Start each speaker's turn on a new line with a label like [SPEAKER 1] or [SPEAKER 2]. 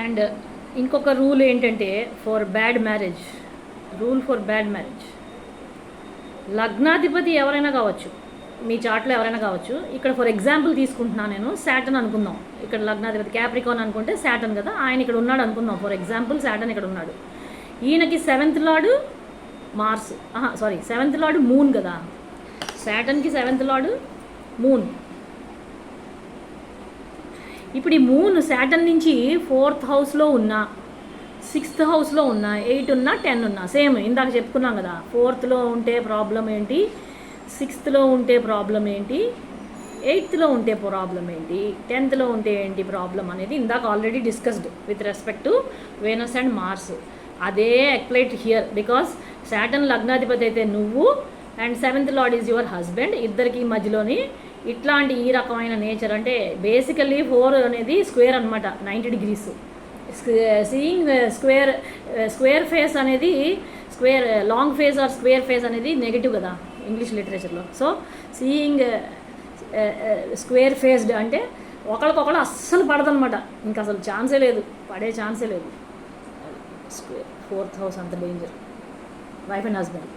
[SPEAKER 1] And ఇంకొక rule ఏంటంటే for bad marriage, లగ్నాధిపతి ఎవరైనా కావచ్చు, మీ చార్ట్లో ఎవరైనా కావచ్చు. ఇక్కడ ఫర్ ఎగ్జాంపుల్ తీసుకుంటున్నాను నేను, శాటర్న్ అనుకుందాం. ఇక్కడ లగ్నాధిపతి క్యాప్రికాన్ అనుకుంటే శాటర్న్ కదా, ఆయన ఇక్కడ ఉన్నాడు అనుకుందాం. ఫర్ ఎగ్జాంపుల్ శాటర్న్ ఇక్కడ ఉన్నాడు. ఈయనకి 7th lord Mars, sorry 7th lord moon కదా. శాటర్న్కి 7th లార్డ్ మూన్. ఇప్పుడు ఈ మూన్ శాటర్న్ నుంచి 4th హౌస్లో ఉన్నా, 6th హౌస్లో ఉన్నా, 8 ఉన్నా, 10 ఉన్నా, సేమ్ ఇందాక చెప్పుకున్నాం కదా. 4thలో ఉంటే ప్రాబ్లం ఏంటి, 6thలో ఉంటే ప్రాబ్లం ఏంటి, 8thలో ఉంటే ప్రాబ్లం ఏంటి, 10thలో ఉంటే ఏంటి ప్రాబ్లం అనేది ఇందాక already discussed with respect to Venus and Mars. అదే అప్లైడ్ హియర్. బికాస్ శాటర్న్ లగ్నాధిపతి అయితే నువ్వు and 7th lord is your husband, ఇద్దరికి మధ్యలోని ఇట్లాంటి ఈ రకమైన నేచర్. అంటే బేసికల్లీ 4 అనేది స్క్వేర్ అనమాట, 90 degrees. సీయింగ్ స్క్వేర్ ఫేస్ అనేది square, long face or square face అనేది నెగిటివ్ కదా ఇంగ్లీష్ లిటరేచర్లో. సో సీయింగ్ స్క్వేర్ ఫేస్డ్ అంటే ఒకరికొకరు అస్సలు పడదనమాట, ఇంకా అసలు ఛాన్సే లేదు, పడే ఛాన్సే లేదు. స్క్వేర్ 4th హౌస్ అంత డేంజర్, వైఫ్ అండ్ హస్బెండ్.